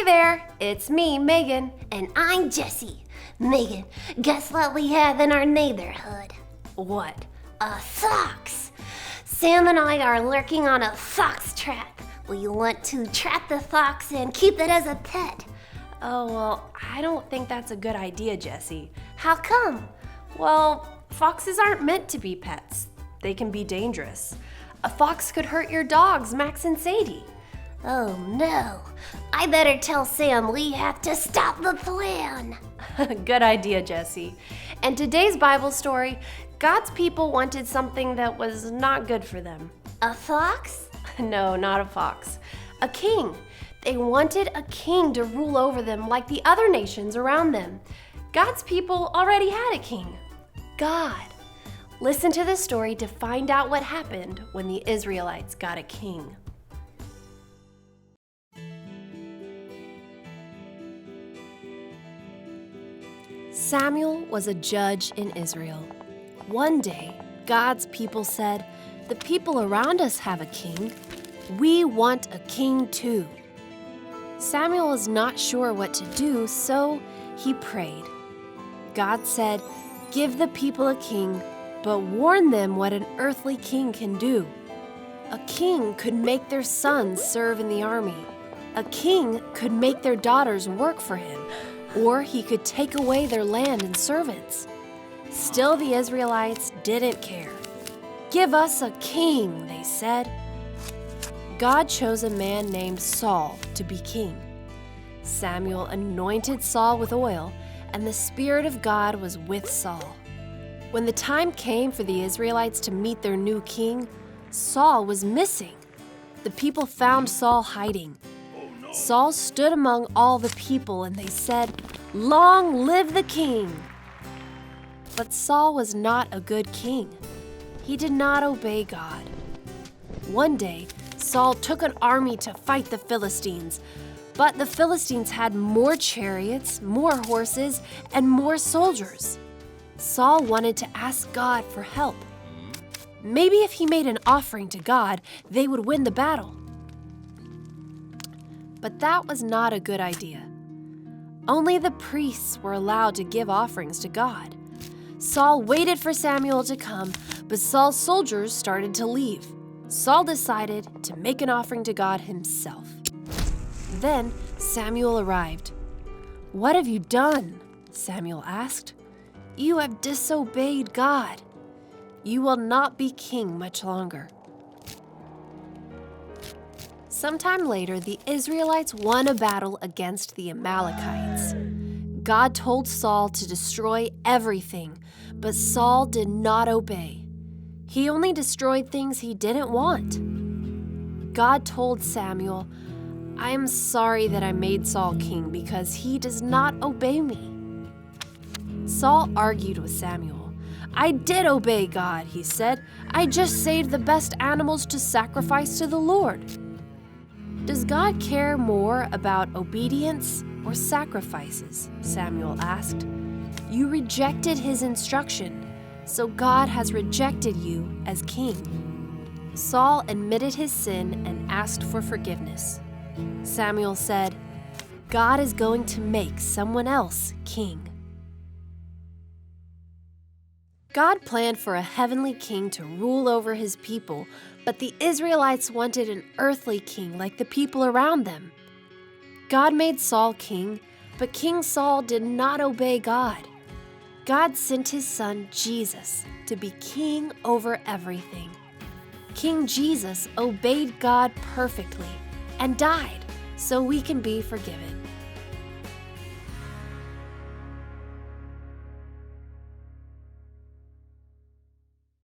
Hey there, it's me, Megan. And I'm Jessie. Megan, guess what we have in our neighborhood? What? A fox. Sam and I are lurking on a fox trap. We want to trap the fox and keep it as a pet. Oh, well, I don't think that's a good idea, Jessie. How come? Well, foxes aren't meant to be pets. They can be dangerous. A fox could hurt your dogs, Max and Sadie. Oh no, I better tell Sam we have to stop the plan. Good idea, Jessie. And today's Bible story, God's people wanted something that was not good for them. A fox? No, not a fox. A king. They wanted a king to rule over them like the other nations around them. God's people already had a king, God. Listen to this story to find out what happened when the Israelites got a king. Samuel was a judge in Israel. One day, God's people said, "The people around us have a king. We want a king too." Samuel was not sure what to do, so he prayed. God said, "Give the people a king, but warn them what an earthly king can do." A king could make their sons serve in the army. A king could make their daughters work for him, or he could take away their land and servants. Still, the Israelites didn't care. "Give us a king," they said. God chose a man named Saul to be king. Samuel anointed Saul with oil, and the Spirit of God was with Saul. When the time came for the Israelites to meet their new king, Saul was missing. The people found Saul hiding. Saul stood among all the people, and they said, "Long live the king!" But Saul was not a good king. He did not obey God. One day, Saul took an army to fight the Philistines, but the Philistines had more chariots, more horses, and more soldiers. Saul wanted to ask God for help. Maybe if he made an offering to God, they would win the battle. But that was not a good idea. Only the priests were allowed to give offerings to God. Saul waited for Samuel to come, but Saul's soldiers started to leave. Saul decided to make an offering to God himself. Then Samuel arrived. "What have you done?" Samuel asked. "You have disobeyed God. You will not be king much longer." Sometime later, the Israelites won a battle against the Amalekites. God told Saul to destroy everything, but Saul did not obey. He only destroyed things he didn't want. God told Samuel, "I am sorry that I made Saul king because he does not obey me." Saul argued with Samuel. "I did obey God," he said. "I just saved the best animals to sacrifice to the Lord." "Does God care more about obedience or sacrifices?" Samuel asked. "You rejected his instruction, so God has rejected you as king." Saul admitted his sin and asked for forgiveness. Samuel said, "God is going to make someone else king." God planned for a heavenly king to rule over his people, but the Israelites wanted an earthly king like the people around them. God made Saul king, but King Saul did not obey God. God sent his son Jesus to be king over everything. King Jesus obeyed God perfectly and died so we can be forgiven.